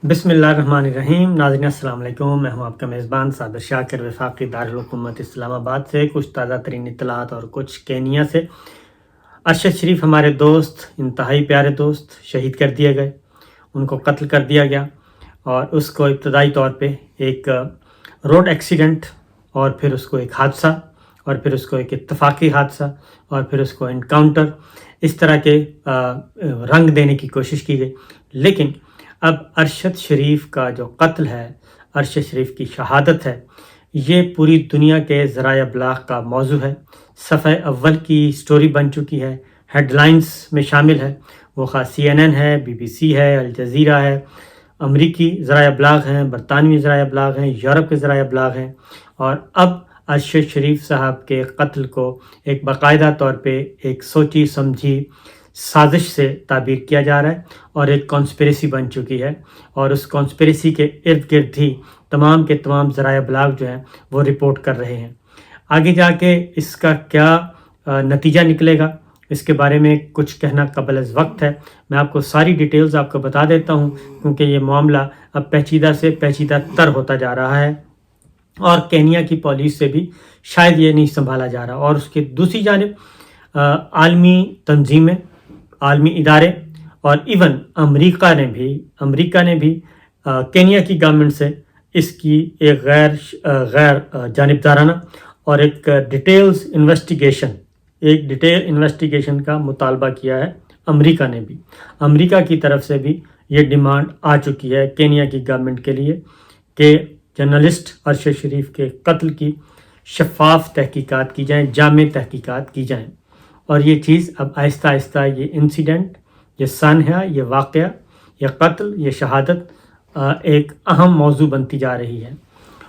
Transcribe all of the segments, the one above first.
بسم اللہ الرحمن الرحیم. ناظرین السلام علیکم. میں ہوں آپ کا میزبان صابر شاکر وفاقی دارالحکومت اسلام آباد سے. کچھ تازہ ترین اطلاعات اور کچھ کینیا سے. ارشد شریف ہمارے دوست، انتہائی پیارے دوست شہید کر دیے گئے. ان کو قتل کر دیا گیا اور اس کو ابتدائی طور پہ ایک روڈ ایکسیڈنٹ، اور پھر اس کو ایک حادثہ، اور پھر اس کو ایک اتفاقی حادثہ، اور پھر اس کو انکاؤنٹر، اس طرح کے رنگ دینے کی کوشش کی گئی. لیکن اب ارشد شریف کا جو قتل ہے، ارشد شریف کی شہادت ہے، یہ پوری دنیا کے ذرائع ابلاغ کا موضوع ہے. صفحہ اول کی سٹوری بن چکی ہے، ہیڈ لائنز میں شامل ہے. وہ خاص CNN ہے، BBC ہے، الجزیرہ ہے، امریکی ذرائع ابلاغ ہیں، برطانوی ذرائع ابلاغ ہیں، یورپ کے ذرائع ابلاغ ہیں. اور اب ارشد شریف صاحب کے قتل کو ایک باقاعدہ طور پہ ایک سوچی سمجھی سازش سے تعبیر کیا جا رہا ہے، اور ایک کانسپریسی بن چکی ہے. اور اس کانسپریسی کے ارد گرد ہی تمام کے تمام ذرائع ابلاغ جو ہیں وہ رپورٹ کر رہے ہیں. آگے جا کے اس کا کیا نتیجہ نکلے گا، اس کے بارے میں کچھ کہنا قبل از وقت ہے. میں آپ کو ساری ڈیٹیلز آپ کو بتا دیتا ہوں، کیونکہ یہ معاملہ اب پیچیدہ سے پیچیدہ تر ہوتا جا رہا ہے، اور کینیا کی پولیس سے بھی شاید یہ نہیں سنبھالا جا رہا. اور اس کی دوسری جانب عالمی تنظیمیں، عالمی ادارے، اور ایون امریکہ نے بھی کینیا کی گورنمنٹ سے اس کی ایک غیر جانبدارانہ اور ایک ڈیٹیل انویسٹیگیشن کا مطالبہ کیا ہے. امریکہ نے بھی، امریکہ کی طرف سے بھی یہ ڈیمانڈ آ چکی ہے کینیا کی گورنمنٹ کے لیے کہ جرنلسٹ ارشد شریف کے قتل کی شفاف تحقیقات کی جائیں، جامع تحقیقات کی جائیں. اور یہ چیز اب آہستہ آہستہ، یہ انسیڈنٹ، یہ سانحہ، یہ واقعہ، یہ قتل، یہ شہادت ایک اہم موضوع بنتی جا رہی ہے.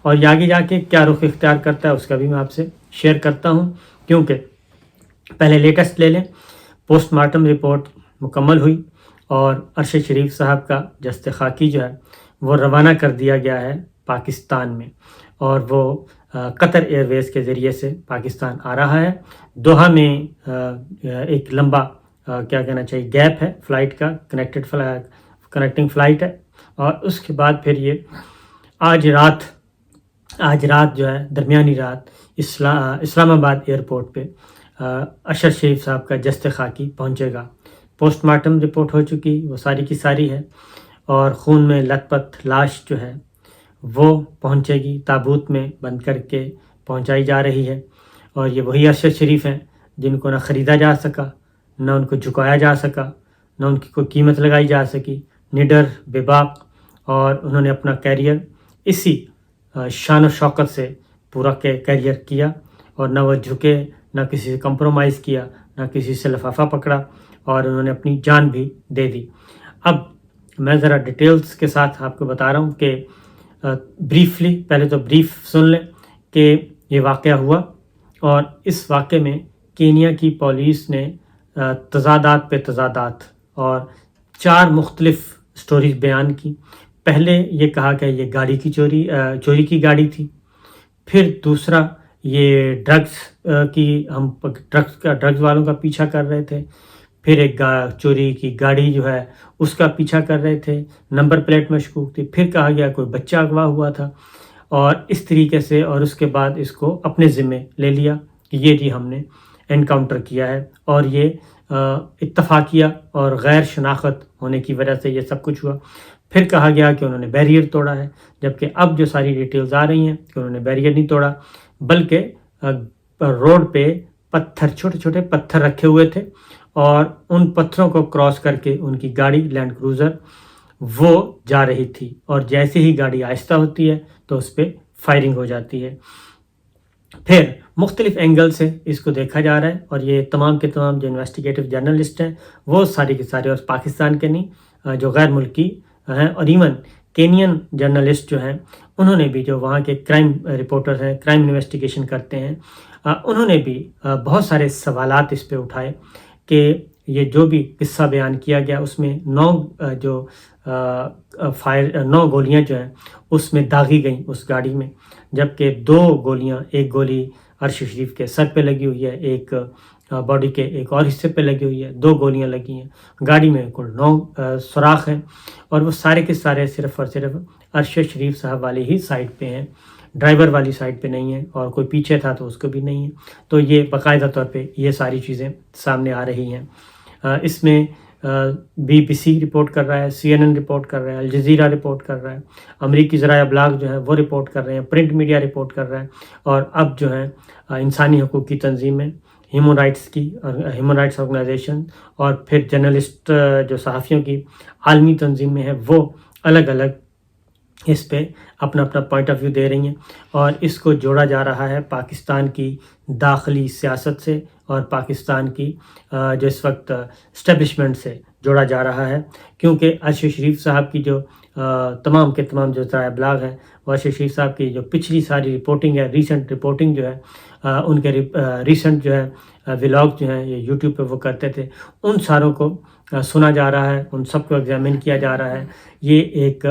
اور یہ آگے جا کے کیا رخ اختیار کرتا ہے اس کا بھی میں آپ سے شیئر کرتا ہوں. کیونکہ پہلے لیٹسٹ لے لیں، پوسٹ مارٹم رپورٹ مکمل ہوئی، اور ارشد شریف صاحب کا جسد خاکی جو ہے وہ روانہ کر دیا گیا ہے پاکستان میں، اور وہ قطر ایئر ویز کے ذریعے سے پاکستان آ رہا ہے. دوحہ میں ایک لمبا کیا کہنا چاہیے گیپ ہے فلائٹ کا، کنیکٹنگ فلائٹ ہے. اور اس کے بعد پھر یہ آج رات جو ہے، درمیانی رات، اسلام آباد ایئرپورٹ پہ ارشد شریف صاحب کا جسد خاکی پہنچے گا. پوسٹ مارٹم رپورٹ ہو چکی، وہ ساری کی ساری ہے، اور خون میں لت پت لاش جو ہے وہ پہنچے گی، تابوت میں بند کر کے پہنچائی جا رہی ہے. اور یہ وہی ارشد شریف ہیں جن کو نہ خریدا جا سکا، نہ ان کو جھکایا جا سکا، نہ ان کی کوئی قیمت لگائی جا سکی. نڈر، بے باک، اور انہوں نے اپنا کیریئر اسی شان و شوکت سے پورا کیریئر کیا، اور نہ وہ جھکے، نہ کسی سے کمپرومائز کیا، نہ کسی سے لفافہ پکڑا، اور انہوں نے اپنی جان بھی دے دی. اب میں ذرا ڈیٹیلز کے ساتھ آپ کو بتا رہا ہوں کہ بریفلی، پہلے تو بریف سن لیں کہ یہ واقعہ ہوا. اور اس واقعے میں کینیا کی پولیس نے تضادات پہ تضادات اور 4 مختلف سٹوریز بیان کی. پہلے یہ کہا کہ یہ گاڑی کی چوری کی گاڑی تھی. پھر دوسرا، یہ ڈرگز والوں کا پیچھا کر رہے تھے. پھر ایک چوری کی گاڑی جو ہے اس کا پیچھا کر رہے تھے، نمبر پلیٹ مشکوک تھی. پھر کہا گیا کوئی بچہ اغوا ہوا تھا، اور اس طریقے سے. اور اس کے بعد اس کو اپنے ذمے لے لیا کہ یہ جی ہم نے انکاؤنٹر کیا ہے، اور یہ اتفاقیہ اور غیر شناخت ہونے کی وجہ سے یہ سب کچھ ہوا. پھر کہا گیا کہ انہوں نے بیریئر توڑا ہے، جبکہ اب جو ساری ڈیٹیلز آ رہی ہیں کہ انہوں نے بیریئر نہیں توڑا، بلکہ روڈ پہ چھوٹے چھوٹے پتھر رکھے ہوئے تھے، اور ان پتھروں کو کراس کر کے ان کی گاڑی لینڈ کروزر وہ جا رہی تھی. اور جیسے ہی گاڑی آہستہ ہوتی ہے تو اس پہ فائرنگ ہو جاتی ہے. پھر مختلف اینگل سے اس کو دیکھا جا رہا ہے، اور یہ تمام کے تمام جو انویسٹیگیٹو جرنلسٹ ہیں وہ سارے کے سارے، اور پاکستان کے نہیں، جو غیر ملکی ہیں، اور ایون کینین جرنلسٹ جو ہیں انہوں نے بھی، جو وہاں کے کرائم رپورٹر ہیں، کرائم انویسٹیگیشن کرتے ہیں، انہوں نے بھی بہت سارے سوالات اس پہ اٹھائے کہ یہ جو بھی قصہ بیان کیا گیا اس میں 9 گولیاں جو ہیں اس میں داغی گئیں اس گاڑی میں، جبکہ 2 گولیاں، ایک گولی ارشد شریف کے سر پہ لگی ہوئی ہے، ایک باڈی کے ایک اور حصے پہ لگی ہوئی ہے، 2 گولیاں لگی ہیں، گاڑی میں کل 9 سوراخ ہیں، اور وہ سارے کے سارے صرف اور صرف ارشد شریف صاحب والی ہی سائڈ پہ ہیں، ڈرائیور والی سائڈ پہ نہیں ہے، اور کوئی پیچھے تھا تو اس کو بھی نہیں ہے۔ تو یہ باقاعدہ طور پہ یہ ساری چیزیں سامنے آ رہی ہیں۔ اس میں BBC رپورٹ کر رہا ہے، CNN رپورٹ کر رہا ہے، الجزیرہ رپورٹ کر رہا ہے، امریکی ذرائع ابلاغ جو ہیں وہ رپورٹ کر رہے ہیں، پرنٹ میڈیا رپورٹ کر رہا ہے، اور اب جو ہے انسانی حقوق کی تنظیمیں، ہیومن رائٹس کی اور ہیومن رائٹس آرگنائزیشن، اور پھر جرنلسٹ جو صحافیوں کی عالمی تنظیمیں ہیں، وہ الگ الگ اس پہ اپنا اپنا پوائنٹ آف ویو دے رہی ہیں، اور اس کو جوڑا جا رہا ہے پاکستان کی داخلی سیاست سے اور پاکستان کی جو اس وقت اسٹیبلشمنٹ سے جوڑا جا رہا ہے، کیونکہ ارشد شریف صاحب کی جو تمام کے تمام جو ذرائع ابلاغ ہیں، وہ ارشد شریف صاحب کی جو پچھلی ساری رپورٹنگ ہے، ریسنٹ رپورٹنگ جو ہے، ان کے ریسنٹ جو ہے ولاگ جو ہیں یہ یوٹیوب پہ وہ کرتے تھے، ان ساروں کو سنا جا رہا ہے، ان سب کو ایگزامن کیا جا رہا ہے۔ یہ ایک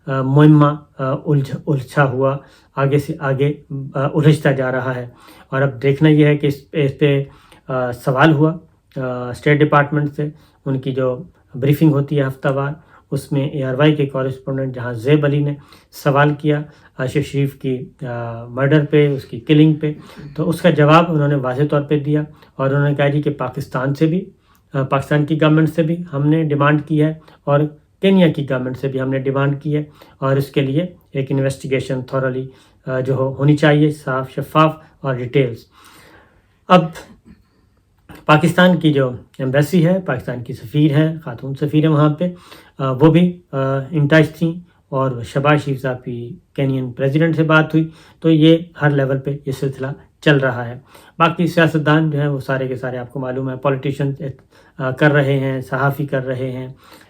معمہ الجھا ہوا آگے سے آگے الجھتا جا رہا ہے، اور اب دیکھنا یہ ہے کہ اس پہ سوال ہوا اسٹیٹ ڈپارٹمنٹ سے، ان کی جو بریفنگ ہوتی ہے ہفتہ وار، اس میں ARY کے کورسپونڈنٹ جہاں زیب علی نے سوال کیا ارشد شریف کی مرڈر پہ، اس کی کلنگ پہ، تو اس کا جواب انہوں نے واضح طور پہ دیا، اور انہوں نے کہا جی کہ پاکستان سے بھی، پاکستان کی گورنمنٹ سے بھی ہم نے ڈیمانڈ کی ہے، اور کینیا کی گورنمنٹ سے بھی ہم نے ڈیمانڈ کی ہے، اور اس کے لیے ایک انویسٹیگیشن تھورلی جو ہونی چاہیے، صاف شفاف اور ڈیٹیلز۔ اب پاکستان کی جو ایمبیسی ہے، پاکستان کی سفیر ہیں، خاتون سفیر ہیں وہاں پہ، وہ بھی انٹچ تھیں، اور شہباز شریف صاحب کی کینین پریزیڈنٹ سے بات ہوئی، تو یہ ہر لیول پہ یہ سلسلہ چل رہا ہے۔ باقی سیاستدان جو ہیں وہ سارے کے سارے آپ کو معلوم ہے، پولیٹیشین کر رہے ہیں، صحافی کر رہے ہیں،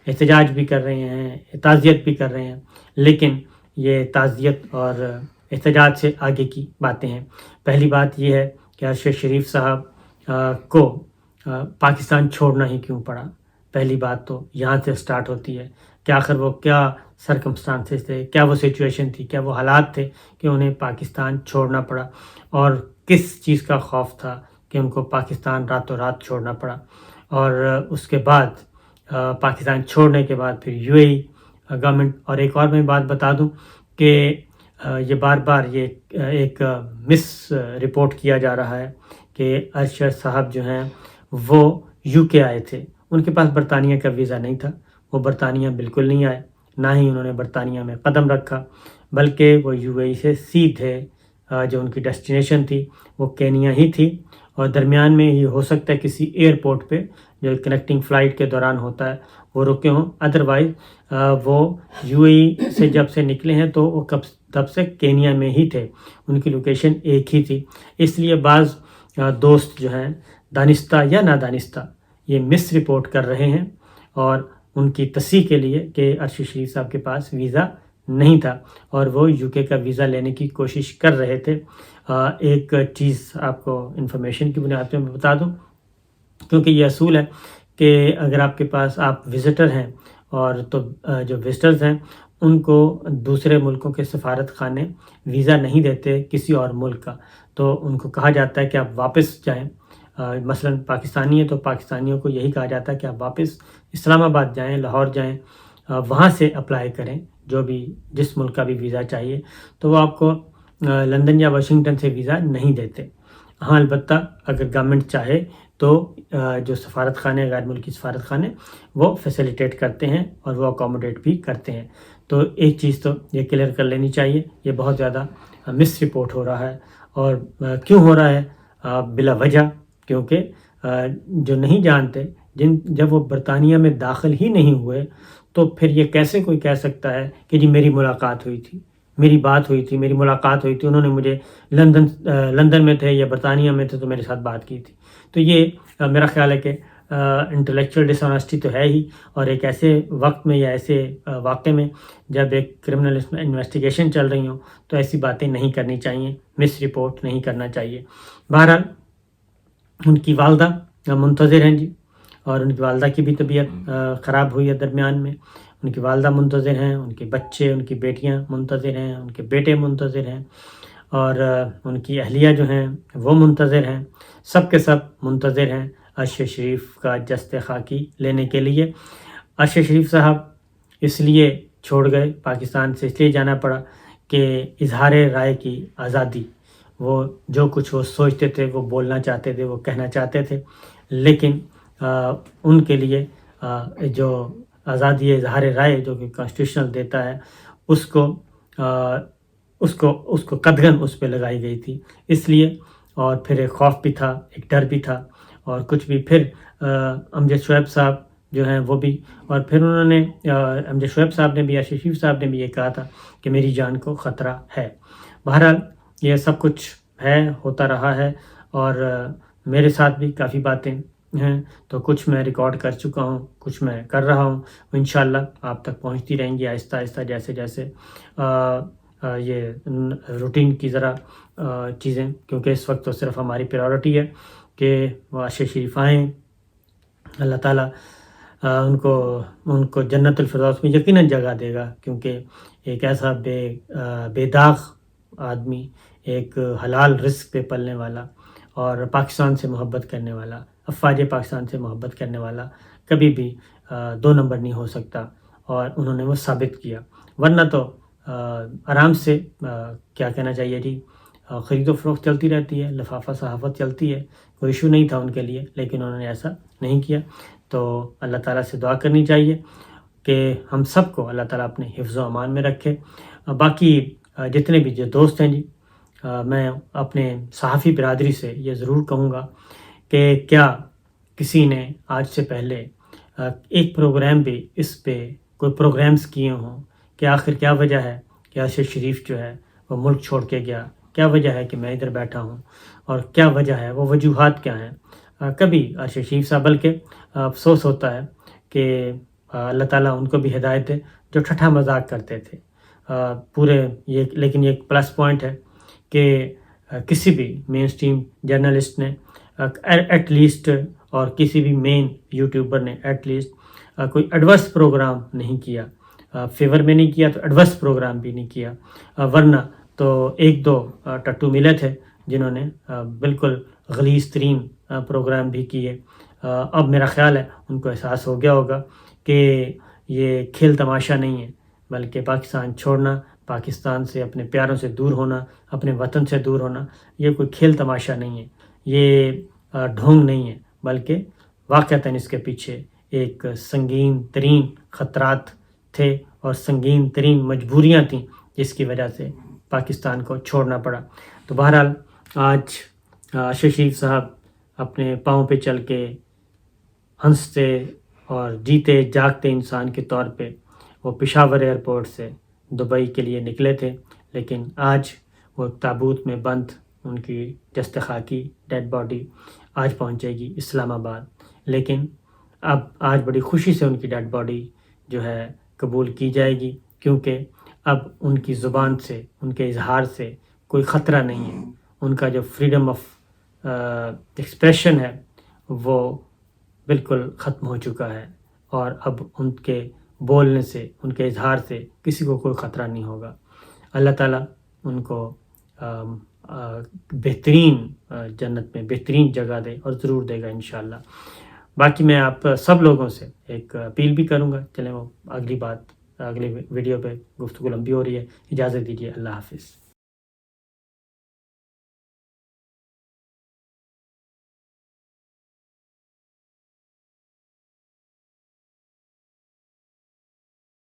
احتجاج بھی کر رہے ہیں، تعزیت بھی کر رہے ہیں، لیکن یہ تعزیت اور احتجاج سے آگے کی باتیں ہیں۔ پہلی بات یہ ہے کہ ارشد شریف صاحب کو پاکستان چھوڑنا ہی کیوں پڑا؟ پہلی بات تو یہاں سے سٹارٹ ہوتی ہے کہ آخر وہ کیا سرکمسٹانسز تھے، کیا وہ سچویشن تھی، کیا وہ حالات تھے کہ انہیں پاکستان چھوڑنا پڑا، اور کس چیز کا خوف تھا کہ ان کو پاکستان راتوں رات چھوڑنا پڑا۔ اور اس کے بعد پاکستان چھوڑنے کے بعد پھر UAE گورنمنٹ، اور ایک اور میں بات بتا دوں کہ یہ بار بار یہ ایک مس رپورٹ کیا جا رہا ہے کہ ارشد صاحب جو ہیں وہ UK آئے تھے، ان کے پاس برطانیہ کا ویزا نہیں تھا، وہ برطانیہ بالکل نہیں آئے، نہ ہی انہوں نے برطانیہ میں قدم رکھا، بلکہ وہ UAE سے سیدھے جو ان کی ڈیسٹینیشن تھی وہ کینیا ہی تھی، اور درمیان میں یہ ہو سکتا ہے کسی ایئرپورٹ پہ جو کنیکٹنگ فلائٹ کے دوران ہوتا ہے وہ رکے ہوں، ادروائز وہ UAE سے جب سے نکلے ہیں تو وہ تب سے کینیا میں ہی تھے، ان کی لوکیشن ایک ہی تھی۔ اس لیے بعض دوست جو ہیں دانستہ یا نادانستہ یہ مس رپورٹ کر رہے ہیں، اور ان کی تصحیح کے لیے کہ ارشد شریف صاحب کے پاس ویزا نہیں تھا اور وہ UK کا ویزا لینے کی کوشش کر رہے تھے۔ ایک چیز آپ کو انفارمیشن کی بنیاد پہ میں بتا دوں، کیونکہ یہ اصول ہے کہ اگر آپ کے پاس آپ وزٹر ہیں، اور تو جو وزٹرز ہیں ان کو دوسرے ملکوں کے سفارت خانے ویزا نہیں دیتے کسی اور ملک کا، تو ان کو کہا جاتا ہے کہ آپ واپس جائیں۔ مثلا پاکستانی ہے تو پاکستانیوں کو یہی کہا جاتا ہے کہ آپ واپس اسلام آباد جائیں، لاہور جائیں، وہاں سے اپلائی کریں جو بھی جس ملک کا بھی ویزا چاہیے، تو وہ آپ کو لندن یا واشنگٹن سے ویزا نہیں دیتے۔ ہاں البتہ اگر گورنمنٹ چاہے تو جو سفارت خانے، غیر ملکی سفارت خانے، وہ فیسیلیٹیٹ کرتے ہیں اور وہ اکوموڈیٹ بھی کرتے ہیں۔ تو ایک چیز تو یہ کلیئر کر لینی چاہیے، یہ بہت زیادہ مس رپورٹ ہو رہا ہے، اور کیوں ہو رہا ہے؟ بلا وجہ، کیونکہ جو نہیں جانتے، جب وہ برطانیہ میں داخل ہی نہیں ہوئے تو پھر یہ کیسے کوئی کہہ سکتا ہے کہ جی میری ملاقات ہوئی تھی، میری بات ہوئی تھی، میری ملاقات ہوئی تھی، انہوں نے مجھے لندن میں تھے یا برطانیہ میں تھے تو میرے ساتھ بات کی تھی۔ تو یہ میرا خیال ہے کہ انٹلیکچوئل ڈس آنیسٹی تو ہے ہی، اور ایک ایسے وقت میں یا ایسے واقعے میں جب ایک کرمنل انویسٹیگیشن چل رہی ہوں تو ایسی باتیں نہیں کرنی چاہیے، مس رپورٹ نہیں کرنا چاہیے۔ بہرحال ان کی والدہ منتظر ہیں جی، اور ان کی والدہ کی بھی طبیعت خراب ہوئی ہے درمیان میں، ان کی والدہ منتظر ہیں، ان کے بچے، ان کی بیٹیاں منتظر ہیں، ان کے بیٹے منتظر ہیں، اور ان کی اہلیہ جو ہیں وہ منتظر ہیں، سب کے سب منتظر ہیں عرش شریف کا جست خاکی لینے کے لیے۔ عرش شریف صاحب اس لیے چھوڑ گئے پاکستان سے، اس لیے جانا پڑا کہ اظہار رائے کی آزادی، وہ جو کچھ وہ سوچتے تھے، وہ بولنا چاہتے تھے، وہ کہنا چاہتے تھے، لیکن ان کے لیے جو آزادی اظہار رائے جو کہ کانسٹیٹیوشنل دیتا ہے، اس کو قدغن اس پہ لگائی گئی تھی، اس لیے۔ اور پھر ایک خوف بھی تھا، ایک ڈر بھی تھا، اور کچھ بھی۔ پھر امجد شعیب صاحب جو ہیں وہ بھی، اور پھر انہوں نے امجد شعیب صاحب نے بھی، عرش شریف صاحب نے بھی یہ کہا تھا کہ میری جان کو خطرہ ہے۔ بہرحال یہ سب کچھ ہے، ہوتا رہا ہے، اور میرے ساتھ بھی کافی باتیں ہیں، تو کچھ میں ریکارڈ کر چکا ہوں، کچھ میں کر رہا ہوں، انشاءاللہ آپ تک پہنچتی رہیں گی آہستہ آہستہ، جیسے جیسے یہ روٹین کی ذرا چیزیں، کیونکہ اس وقت تو صرف ہماری پریورٹی ہے کہ وہ عرش شریف آئیں، اللہ تعالیٰ ان کو جنت الفردوس میں یقیناً جگہ دے گا، کیونکہ ایک ایسا بے داغ آدمی، ایک حلال رزق پہ پلنے والا اور پاکستان سے محبت کرنے والا، افواج پاکستان سے محبت کرنے والا کبھی بھی 2 نمبر نہیں ہو سکتا، اور انہوں نے وہ ثابت کیا۔ ورنہ تو آرام سے کیا کہنا چاہیے جی، خرید و فروخت چلتی رہتی ہے، لفافہ صحافت چلتی ہے، کوئی ایشو نہیں تھا ان کے لیے، لیکن انہوں نے ایسا نہیں کیا۔ تو اللہ تعالیٰ سے دعا کرنی چاہیے کہ ہم سب کو اللہ تعالیٰ اپنے حفظ و امان میں رکھے۔ باقی جتنے بھی جو دوست ہیں جی، میں اپنے صحافی برادری سے یہ ضرور کہوں گا کہ کیا کسی نے آج سے پہلے ایک پروگرام بھی اس پہ کوئی پروگرامز کیے ہوں کہ آخر کیا وجہ ہے کہ عرش شریف جو ہے وہ ملک چھوڑ کے گیا، کیا وجہ ہے کہ میں ادھر بیٹھا ہوں، اور کیا وجہ ہے، وہ وجوہات کیا ہیں؟ کبھی عرش شریف صاحب، بلکہ افسوس ہوتا ہے کہ اللہ تعالیٰ ان کو بھی ہدایت دے، جو ٹھٹھا مذاق کرتے تھے پورے یہ، لیکن یہ ایک پلس پوائنٹ ہے کہ کسی بھی مین اسٹریم جرنلسٹ نے ایٹ لیسٹ، اور کسی بھی مین یوٹیوبر نے ایٹ لیسٹ کوئی ایڈورس پروگرام نہیں کیا، فیور میں نہیں کیا تو ایڈورس پروگرام بھی نہیں کیا، ورنہ تو ایک دو ٹٹو ملے تھے جنہوں نے بالکل غلیظ ترین پروگرام بھی کیے۔ اب میرا خیال ہے ان کو احساس ہو گیا ہوگا کہ یہ کھیل تماشا نہیں ہے، بلکہ پاکستان چھوڑنا، پاکستان سے اپنے پیاروں سے دور ہونا، اپنے وطن سے دور ہونا، یہ کوئی کھیل تماشا نہیں ہے، یہ ڈھونگ نہیں ہے، بلکہ واقعتاً اس کے پیچھے ایک سنگین ترین خطرات تھے اور سنگین ترین مجبوریاں تھیں جس کی وجہ سے پاکستان کو چھوڑنا پڑا۔ تو بہرحال آج عرش شریف صاحب اپنے پاؤں پہ چل کے ہنستے اور جیتے جاگتے انسان کے طور پہ وہ پشاور ایئرپورٹ سے دبئی کے لیے نکلے تھے، لیکن آج وہ تابوت میں بند، ان کی جست خاکی ڈیڈ باڈی آج پہنچے گی اسلام آباد، لیکن اب آج بڑی خوشی سے ان کی ڈیڈ باڈی جو ہے قبول کی جائے گی، کیونکہ اب ان کی زبان سے، ان کے اظہار سے کوئی خطرہ نہیں ہے، ان کا جو فریڈم آف ایکسپریشن ہے وہ بالکل ختم ہو چکا ہے، اور اب ان کے بولنے سے، ان کے اظہار سے کسی کو کوئی خطرہ نہیں ہوگا۔ اللہ تعالیٰ ان کو بہترین جنت میں بہترین جگہ دے، اور ضرور دے گا انشاءاللہ۔ باقی میں آپ سب لوگوں سے ایک اپیل بھی کروں گا، چلیں وہ اگلی ویڈیو پہ گفتگو لمبی ہو رہی ہے، اجازت دیجیے، اللہ حافظ۔